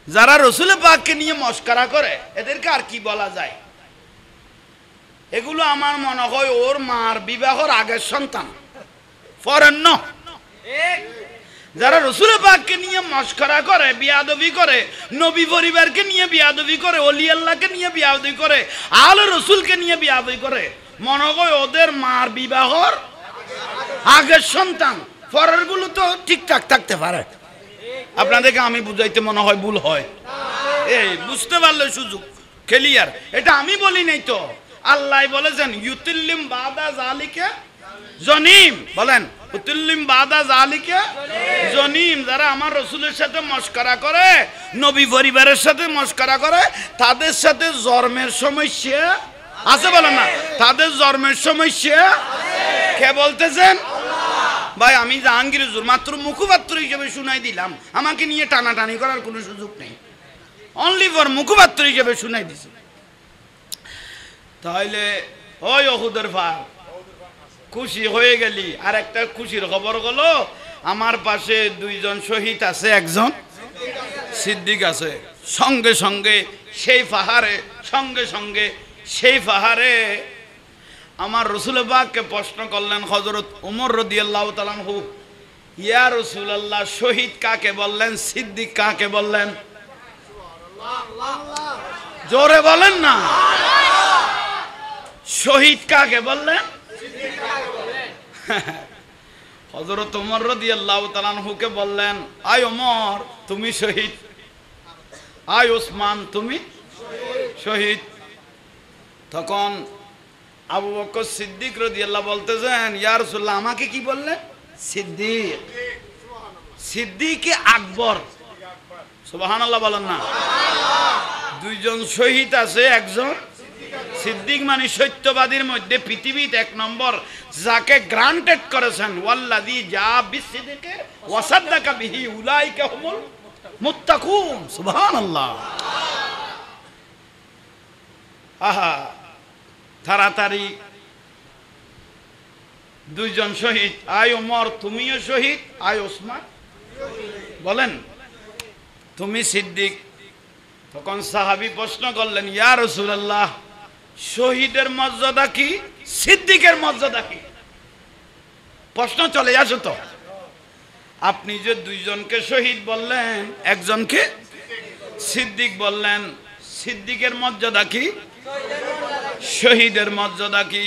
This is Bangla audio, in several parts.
যারা রসুল পাককে নিয়ে মস্করা করে এদেরকে আর কি বলা যায়? এগুলো আমার মনে হয় ওর মার বিবাহর আগের সন্তান, ফরেন। যারা রসুল পাককে নিয়ে মস্করা করে, বিয়াদবি করে, নবী পরিবারকে নিয়ে বিয়াদবি করে, ওলি আল্লাহকে নিয়ে বিয়াদবি করে, আলে রসুলকে নিয়ে বিয়াদবি করে, মনে হয় ওদের মার বিবাহর আগের সন্তান। পরের গুলো তো ঠিকঠাক থাকতে পারে। আপনাদেরকে আমি বুঝাইতে মনে হয় ভুল হয়। এই বুঝতে পারলে সুযোগ ক্লিয়ার। এটা আমি বলি নাই তো, আল্লাহ বলেছেন ইউতিল্লিম বাদা জালিকা জনিম। বলেন ইউতিল্লিম বাদা জালিকা জনিম। যারা আমার রসুলের সাথে মস্করা করে, নবী পরিবারের সাথে মস্করা করে, তাদের সাথে জন্মের সমস্যা আছে। বলেন না, তাদের জন্মের সমস্যা কে বলতেছেন? ভাই আমি জাহাঙ্গীর হুজুর মাত্র মুখপাত্র হিসেবে শুনাই দিলাম, আমাকে নিয়ে টানাটানি করার কোনো সুযোগ নেই। অনলি ফর মুখপাত্র হিসেবে শুনাই দিছি। তাহলে ওই ওহুদের ভাই খুশি হয়ে গেলি। আর একটা খুশির খবর হলো, আমার পাশে দুইজন শহীদ আছে, একজন সিদ্দিক আছে। সঙ্গে সঙ্গে সেই পাহাড়ে, সঙ্গে সঙ্গে সেই পাহাড়ে আমার রসুল পাককে প্রশ্ন করলেন হযরত ওমর রাদিয়াল্লাহু তাআলা আনহু, ইয়া রাসূলুল্লাহ, শহীদ কাকে বললেন, সিদ্দিক কাকে বললেন? জোরে বলেন না, শহীদ কাকে বললেন? হযরত ওমর রাদিয়াল্লাহু তাআলা আনহুকে বললেন, আয় ওমর তুমি শহীদ, আয় ওসমান তুমি শহীদ। তখন আবু বকর সিদ্দিক রাদিয়াল্লাহু বলতেছেন, ইয়া রাসূলুল্লাহ আমাকে কি বললেন? সিদ্দিক। সিদ্দিক আকবর। সুবহানাল্লাহ বলেন না। দুইজন শহীদ আছে, একজন সিদ্দিক মানে সত্যবাদীর মধ্যে পৃথিবীতে এক নম্বর, যাকে গ্রান্টেড করেছেন ওয়াল্লাযী জা বিসিদ্দিকে ওয়া সাদ্দাকা বিহি উলাইকা হুমুল মুত্তাকুন। সুবহানাল্লাহ। আহা, তাড়াতাড়ি দুইজন শহীদ। আয় ওমর তুমিও শহীদ, আয় ওসমান বলেন তুমি সিদ্দিক। তখন সাহাবী প্রশ্ন করলেন, ইয়া রাসূলুল্লাহ শহীদের মর্যাদা কি, সিদ্দিকের মর্যাদা কি? প্রশ্ন চলে আসো তো। আপনি যে দুইজনকে শহীদ বললেন, একজনকে সিদ্দিক বললেন, সিদ্দিকের মর্যাদা কি, শহীদের মর্যাদা কি?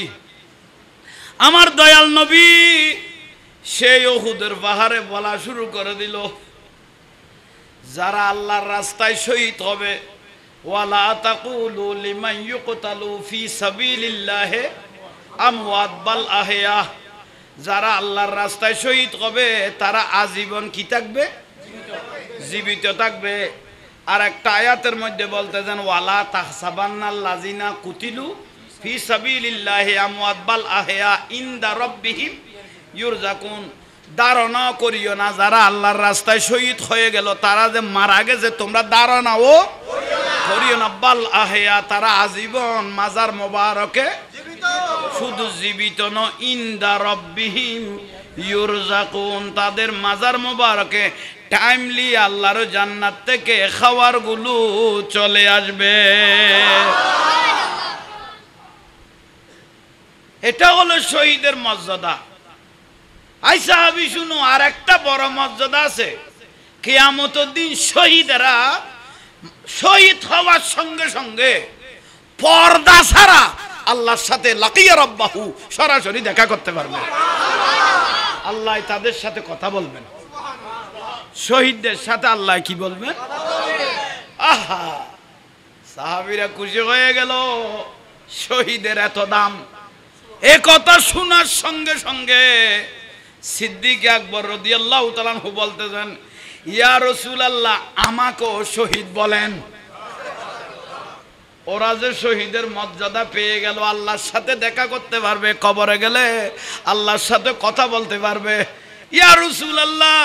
আমার দয়াল নবী সেই উহুদের পাহাড়ে বলা শুরু করে দিল, যারা আল্লাহর রাস্তায় শহীদ হবে, ওয়ালা তাকুলু লিমান ইউকতালু ফি সাবিলিল্লাহি আমওয়াত বাল আহইয়া। যারা আল্লাহর রাস্তায় শহীদ হবে তারা আজীবন কি থাকবে? জীবিত থাকবে। আর একটা আয়াতের মধ্যে বলতেছেন, ওয়ালা তাহসাবান্নাল্লাযিনা কুতিলু ফি সাবিলিল্লাহি আমওয়াত বাল আহইয়া ইনদা রাব্বিহিম ইউরজাকুন। ধারণা করিও না যারা আল্লাহর রাস্তায় শহীদ হয়ে গেল তারা যে মারা গেছে, তোমরা ধারণাও করিও না। বাল আহইয়া, তারা আজীবন মাজার মোবারকে শুধু জীবিত ন, ইনদা রাব্বিহিম ইউরজাকুন, তাদের মাজার মোবারকে টাইমলি আল্লাহর জান্নাত থেকে খাওয়ার গুলো চলে আসবে। এটা হলো শহীদের মর্যাদা। আই সাহাবী শুনো, আর একটা বড় মর্যাদা আছে। কিয়ামতের দিন শহীদেরা শহীদ হওয়ার সঙ্গে সঙ্গে পর্দা ছাড়া আল্লাহর সাথে লাকিয়া রাব্বাহু, সরাসরি দেখা করতে পারবে। আল্লাহ তাদের সাথে কথা বলবেন। শহীদদের সাথে আল্লাহ কি বলবেন? আহা, সাহাবীরা খুশি হয়ে গেল, শহীদের এত দাম। এ কথা শোনার সঙ্গে সঙ্গে সিদ্দিক আকবর রাদিয়াল্লাহু তাআলা আনহু বলতেছেন, ইয়া রাসূলুল্লাহ আমাকেও শহীদ বলেন। ওরা যে শহীদের মর্যাদা পেয়ে গেল, আল্লাহর সাথে দেখা করতে পারবে, কবরে গেলে আল্লাহর সাথে কথা বলতে পারবে। ইয়া রাসূলুল্লাহ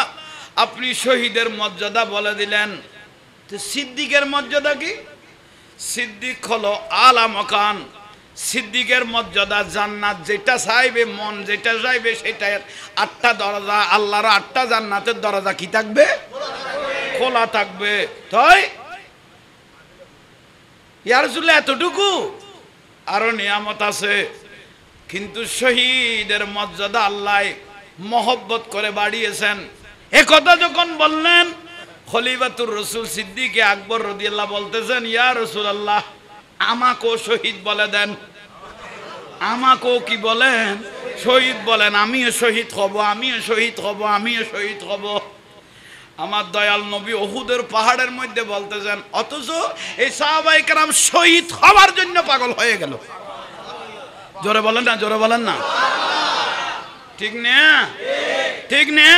আপনি শহীদের মর্যাদা বলে দিলেন, তো সিদ্দিকের মর্যাদা কি? সিদ্দিক হলো আলা মাকান। সিদ্দিকের মর্যাদা জান্নাত, যেটা চাইবে মন যেটা চাইবে সেটার 8টা দরজা, আল্লাহর 8টা জান্নাতের দরজা কি থাকবে? খোলা থাকবে। তাই ইয়া রাসূলুল্লাহ এতটুকু? আরো নিয়ামত আছে, কিন্তু শহীদের মর্যাদা আল্লাহ মহব্বত করে বাড়িয়েছেন। এ কথা যখন বললেন, খলিফাতুর রাসূল সিদ্দিক আকবর রাদিয়াল্লাহু বলতেছেন, ইয়া রাসূলুল্লাহ আমাকেও শহীদ বলে দেন। আমাকেও কি বলেন? শহীদ বলেন। আমিও শহীদ হব, আমিও শহীদ হব, আমিও শহীদ হব। আমার দয়াল নবী উহুদের পাহাড়ের মধ্যে বলতেছেন, অথচ এই সাহাবায়ে কেরাম শহীদ হওয়ার জন্য পাগল হয়ে গেল। জোরে বলেন না, জোরে বলেন না, ঠিক না? ঠিক না?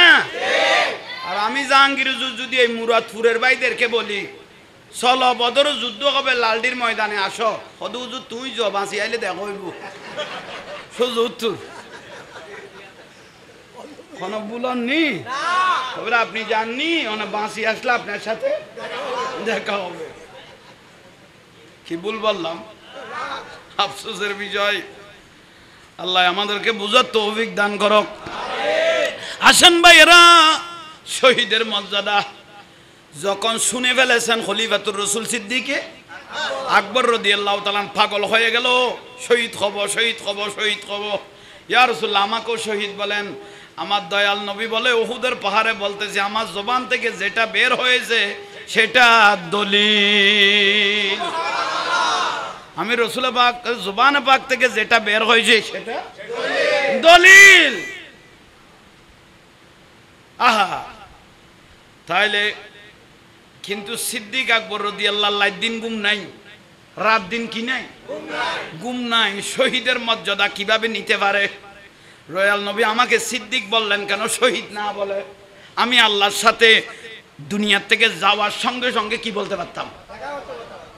আর আমি জাহাঙ্গীর যদি এই মুরাদপুরের ভাইদেরকে বলি, চলো বদর যুদ্ধ হবে লালডির ময়দানে, আসো, হদু হুজুর তুই যো, বাঁচি আইলে দেখো সুজুর কোনো বুলননি, তবে আপনি জাননি অনেক বাঁচি আসলে আপনার সাথে দেখা হবে। কি ভুল বললাম? আফসোসের বিষয়। আল্লাহ আমাদেরকে বুঝার তৌফিক দান করক। আসেন ভাইয়েরা, শহীদের মর্যাদা যখন শুনে ফেলেছেন খলিফাতুর রাসূল সিদ্দিকে আকবর রাদিয়াল্লাহু তাআলা পাগল হয়ে গেল, শহীদ হব, শহীদ হব, শহীদ হব। ইয়া রাসূলুল্লাহ আমাকেও শহীদ বলেন। আমার দয়াল নবী বলে, উহুদের পাহাড়ে বলতেছে, আমার জবান থেকে যেটা বের হয়েছে সেটা দলিল। আমি রাসূল পাক জবান পাক থেকে যেটা বের হয়েছে সেটা দলিল। আহা, তাইলে কিন্তু সিদ্দিক আকবর রাদিয়াল্লাহু আনহু দিন গুম নাই, রাত দিন কি নাই, গুম নাই। শহীদের মর্যাদা কিভাবে নিতে পারে? রয়াল নবী আমাকে সিদ্দিক বললেন কেন, শহীদ না বলে? আমি আল্লাহর সাথে দুনিয়ার থেকে যাওয়ার সঙ্গে সঙ্গে কি বলতে পারতাম?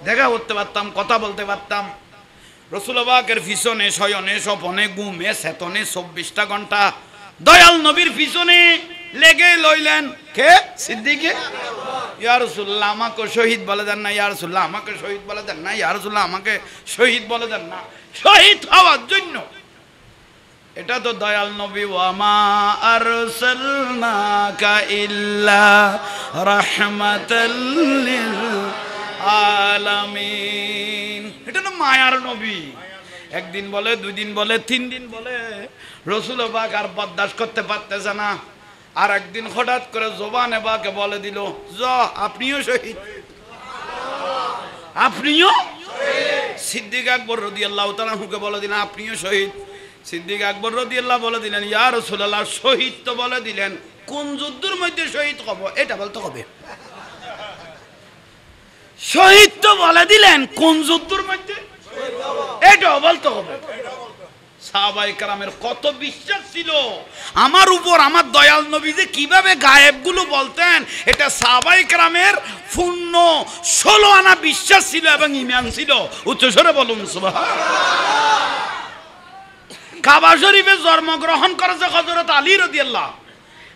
দেখা করতে পারতাম, কথা বলতে পারতাম। রাসূল পাকের পিছনে শয়নে স্বপনে ঘুমে চেতনে 24টা ঘন্টা দয়াল নবীর পিছনে লেগে লইলেন। কে? সিদ্দিকে। ইয়া রাসূলুল্লাহ আমাকে শহীদ বলে দেন না, ইয়া রাসূলুল্লাহ আমাকে শহীদ বলে দেন না, ইয়া রাসূলুল্লাহ আমাকে শহীদ বলে দেন না। শহীদ হওয়ার জন্য এটা তো দয়াল নবী, ওয়া মা আরসালনাকা ইল্লা রাহমাতাল লিল আলামিন। এটা না মায়ার নবী। একদিন বলে, দুই দিন বলে, 3 দিন বলে, রাসূল পাক আর বরদাস্ত করতে পারতেছে না। আর একদিন হঠাৎ করে জবানে পাকে বলে দিল, যা আপনিও শহীদ, আপনিও। সিদ্দিক আকবর রাদিয়াল্লাহু তাআলা হুকে বলে দিলেন, আপনিও শহীদ। সিদ্দিক আকবর রাদিয়াল্লাহু বলে দিলেন, ইয়া রাসূলুল্লাহ শহীদ তো বলে দিলেন, কোন যুদ্ধের মধ্যে শহীদ হব এটা বলতে হবে। শহীদ তো বলে দিলেন, কোন যুদ্ধের মধ্যে এটাও বলতে হবে। সাহাবায়ে কেরামের কত বিশ্বাস ছিল আমার উপর। আমার দয়াল নবী যে কিভাবে গায়েবগুলো বলতেন, এটা সাহাবায়ে কেরামের পূর্ণ 16 আনা বিশ্বাস ছিল এবং ঈমান ছিল। উচ্চস্বরে বলুন সুবহানাল্লাহ। কাবা শরীফে জন্মগ্রহণ করেছে হযরত আলী রাদিয়াল্লাহু।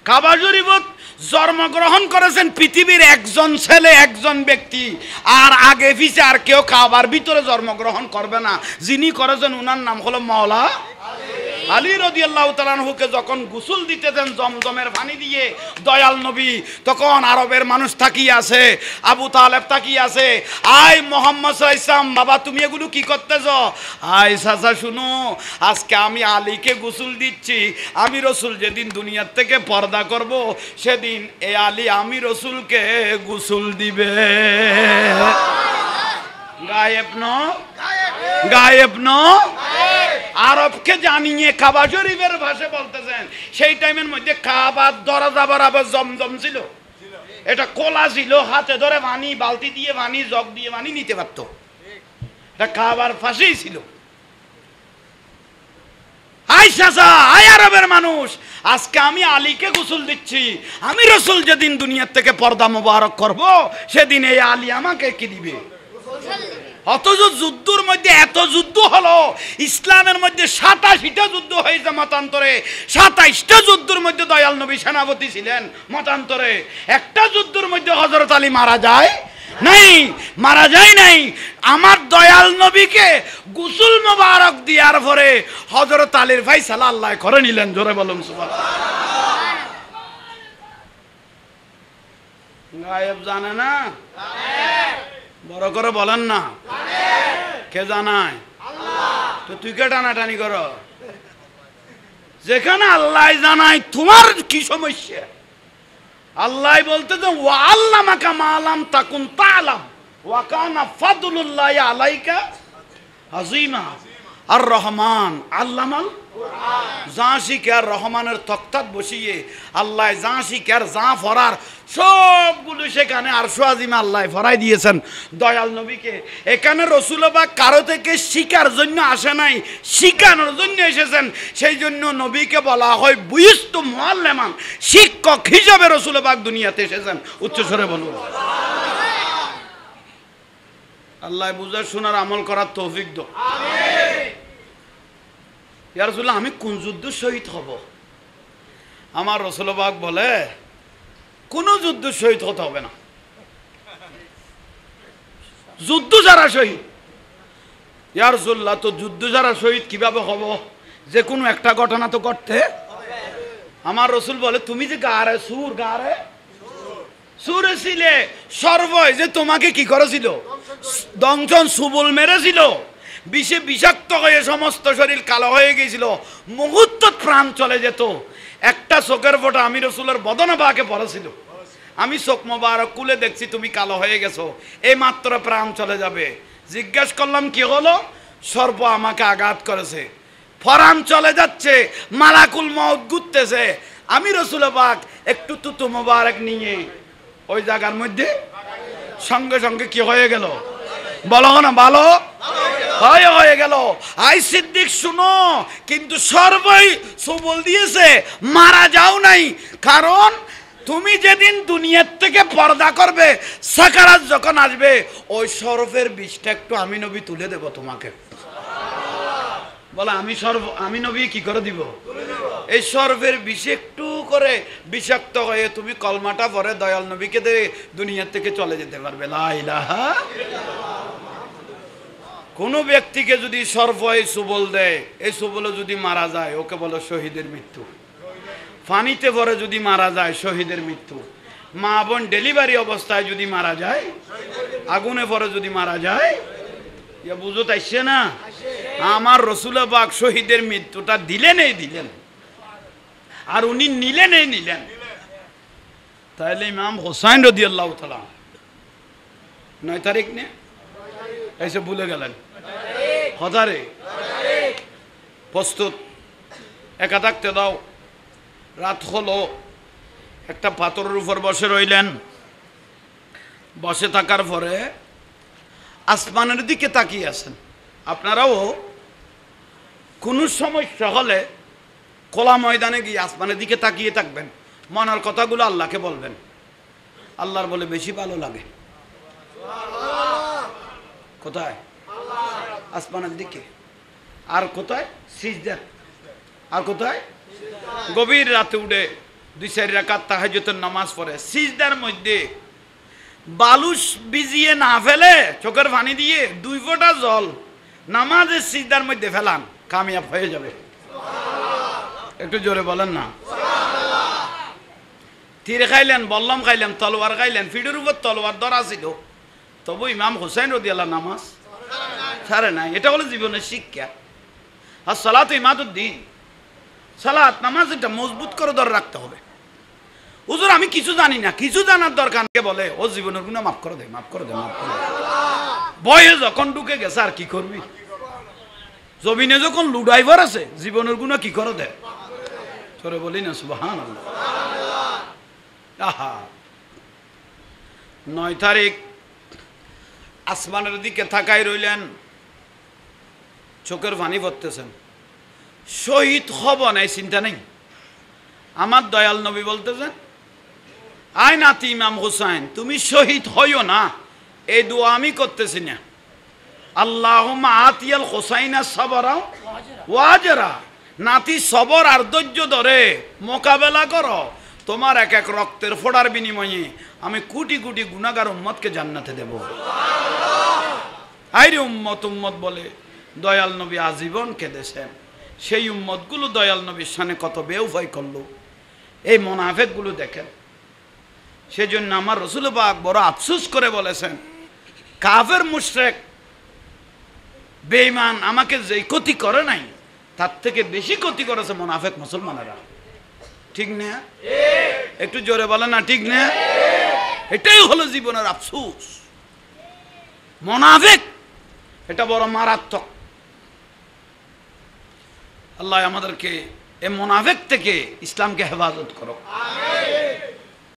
কাবা শরীফত জন্মগ্রহণ করেছেন পৃথিবীর একজন ছেলে, একজন ব্যক্তি। আর আগে পিছে আর কেউ কাবার ভিতরে জন্মগ্রহণ করবে না। যিনি করেছেন উনার নাম হলো মাওলা আলী রাদিয়াল্লাহু তাআলা আনহুকে যখন গোসল দিতে দেন জমজমের পানি দিয়ে দয়াল নবী, তখন আরবের মানুষ তাকিয়ে আছে, আবু তালেব তাকিয়ে আছে। আয় মোহাম্মদ সাল্লাল্লাহু আলাইহি ওয়াসাল্লাম, বাবা তুমি এগুলো কি করতেছ? আয় চাচা শুনো, আজকে আমি আলীকে গোসল দিচ্ছি। আমি রাসূল যেদিন দুনিয়ার থেকে পর্দা করব, সেদিন এই আলী আমি রাসূলকে গোসল দিবে। গায়েব ন, গায়েব ন। আরবকে জানিয়ে কাবা শরীফের ভাষায় বলতেছেন, সেই টাইমের মধ্যে কাবার দরজা বরাবর জমজম ছিল। এটা কোলা ছিল, হাতে ধরে পানি, বালতি দিয়ে পানি, জগ দিয়ে পানি নিতে পারতো। এটা কাবার পাশেই ছিল। আয় চাচা, আয় আরবের মানুষ, আজকে আমি আলীকে গোসল দিচ্ছি। আমি রাসূল যেদিন দুনিয়ার থেকে পর্দা মোবারক করব, সেদিন এই আলী আমাকে কি দিবে? অথচ যুদ্ধের মধ্যে এত যুদ্ধ হলো, ইসলামের মধ্যে 87টা যুদ্ধ হয়েছে মতান্তরে। 27টা যুদ্ধের মধ্যে দয়াল নবী সেনাপতি ছিলেন মতান্তরে। একটা যুদ্ধের মধ্যে হযরত আলী মারা যায় নাই, মারা যায় নাই। আমার দয়াল নবীকে গোসল মোবারক দেওয়ার পরে হযরত আলীর ফায়সালা আল্লাহ করে নিলেন। জোরে বলুন সুবহানাল্লাহ। গায়েব জানে না, বড় করে বলেন না। কে জানায়? তো তুই কে টানাটানি কর? যেখানে আল্লাহ জানায় তোমার কি সমস্যা? আল্লাহ বলতে যে ওয়া আল্লামাকা মা লাম তাকুন তা'লাম ওয়া কানা ফাদলুল্লাহি আলাইকা আযীমা। আর রহমান আল্লামাল যা শিখে আর রহমানের তক্তাত বসিয়ে আল্লাহ যা শিখে আর যা ফরার সবগুলো সেখানে আরশে আজিমে আল্লাহ ফরাই দিয়েছেন দয়াল নবীকে। এখানে রাসূল পাক কারো থেকে শিখার জন্য আসে নাই, শিখানোর জন্য এসেছেন। সেই জন্য নবীকে বলা হয় বুইস্তু মুআল্লিমান, শিক্ষক হিসেবে রাসূল পাক দুনিয়াতে এসেছেন। উচ্চস্বরে বলুন আল্লাহ বুঝার শোনার আমল করার তৌফিক দাও। ইয়া রাসূলুল্লাহ, আমি কোন যুদ্ধ শহীদ হব? আমার রাসূল পাক বলে কোন যুদ্ধ শহীদ হতে হবে না। যুদ্ধ যারা শহীদ, ইয়া রাসূলুল্লাহ, তো যুদ্ধ যারা শহীদ কিভাবে হব? যে কোনো একটা ঘটনা তো করতে। আমার রাসূল বলে তুমি যে গারে সুরে ছিলে সর্বয় যে তোমাকে কি করেছিল? দংশন সুবল মেরেছিল, বিষে বিষাক্ত হয়ে সমস্ত শরীর কালো হয়ে গিয়েছিল, মুহূর্ত প্রাণ চলে যেত। একটা চোখের ফোঁটা আমি রাসূলের বদনে পাকে পড়েছিল। আমি চোখ মোবারক খুলে দেখছি তুমি কালো হয়ে গেছো, এই মাত্র প্রাণ চলে যাবে। জিজ্ঞাসা করলাম কি হলো? সর্প আমাকে আঘাত করেছে, প্রাণ চলে যাচ্ছে, মালাকুল মউত ঘুরতেছে। আমি রাসূল পাক একটু তুতু মোবারক নিয়ে ওই জায়গার মধ্যে সঙ্গে সঙ্গে কি হয়ে গেল? বলো না, ভালো হয়ে গেল। আই সিদ্দিক শুনো, কিন্তু সর্বই সুবল দিয়েছে, মারা যাও নাই। কারণ তুমি যেদিন দুনিয়ার থেকে পর্দা করবে, সাকারাত যখন আসবে, ওই সর্ফের বিষটা একটু আমি নবী তুলে দেব তোমাকে। বলে আমি নবী কি করে দিব? এই সর্ফের বিষ একটু করে বিষাক্ত হয়ে তুমি কলমাটা পরে দয়াল নবীকে দিয়ে দুনিয়ার থেকে চলে যেতে পারবে। লা ইলাহা। কোন ব্যক্তিকে যদি সর্প এই সুবল দেয়, এই সুবলে যদি মারা যায়, ওকে বলো শহীদের মৃত্যু। পানিতে পরে যদি মারা যায়, শহীদের মৃত্যু। মা বোন ডেলিভারি অবস্থায় যদি মারা যায়, আগুনে পরে যদি মারা যায়, ইয়া বুঝো তাইছে না? আমার রাসূল পাক শহীদের মৃত্যুটা দিলেন, আর উনি নিলেন। তাহলে ইমাম হোসাইন রাদিয়াল্লাহু তাআলা 9 তারিখ নে এসে ভুলে গেলেন। হজারে প্রস্তুত, একা থাকতে দাও। রাত হলো, একটা পাথরের উপর বসে রইলেন। বসে থাকার পরে আসমানের দিকে তাকিয়ে আছেন। আপনারাও কোনো সমস্যা হলে খোলা ময়দানে গিয়ে আসমানের দিকে তাকিয়ে থাকবেন, মনের কথাগুলো আল্লাহকে বলবেন। আল্লাহর বলে বেশি ভালো লাগে। কোথায়? আসমানের দিকে। আর কোথায়? সিজদার। আর কোথায়? গভীর রাতে উঠে 2-4 রাকাত তাহাজ্জুদের নামাজ পড়ে সিজদার মধ্যে বালুস ভিজিয়ে না ফেলে চোখের পানি দিয়ে 2 ফোঁটা জল নামাজের সিজদার মধ্যে ফেলান, কামিয়াব হয়ে যাবে। একটু জোরে বলেন না। তীর খাইলেন, বল্লম খাইলেন, তলোয়ার খাইলেন, ফিডের উপর তলোয়ার ধরা ছিল, তবু ইমাম হুসাইন রাদিয়াল্লাহু নামাজ ছাড়ে নাই। এটা হলো জীবনের শিক্ষা। আর সালাত ইমাদুদ্দিন, সালাত নামাজ এটা মজবুত করে ধরে রাখতে হবে। হুজুর আমি কিছু জানি না, কিছু জানার দরকার নেই বলে, ও জীবনের গুনাহ মাফ করে দে। বয়ে যখন ঢুকে গেছে আর কি করবি? জমিনে যখন লুডাইভার আছে, জীবনের গুনাহ কি করে দে? তোরে বলি না সুবহানাল্লাহ। আহা, 9 তারিখ আসমানের দিকে তাকাই রইলেন, চোখের পানি পড়তেছেন। শহীদ হব না এই চিন্তা নেই। আমার দয়াল নবী বলতেছেন, আয় নাতি ইমাম হুসাইন, তুমি শহীদ হইও না, এই দোয়া আমি করতেছি না। আল্লাহুম্মা আতিয়াল হুসাইনা সাবরা ওয়া আজরা। নাতি সবর আর ধৈর্য ধরে মোকাবেলা করো, তোমার এক এক রক্তের ফোঁটার বিনিময়ে আমি কোটি কোটি গুনাহগার উম্মতকে জান্নাতে দেব। আইরে উম্মত বলে দয়াল নবী আজীবন কেঁদেছেন। সেই উম্মতগুলো দয়াল নবীর সামনে কত বেউফাই করলো, এই মুনাফিকগুলো দেখেন। সেজন্য আমার রাসূল পাক বড় আফসোস করে বলেছেন, কাফের মুশরিক বেঈমান আমাকে যে ক্ষতি করে নাই তার থেকে বেশি ক্ষতি করেছে মুনাফিক মুসলমানেরা। ঠিক না? একটু জোরে বলে না ঠিক না? এটাই হলো জীবনের আফসোস। মুনাফিক এটা বড় মারাত্মক। আল্লাহ আমাদেরকে এই মুনাফিক থেকে ইসলামকে হেফাজত করো।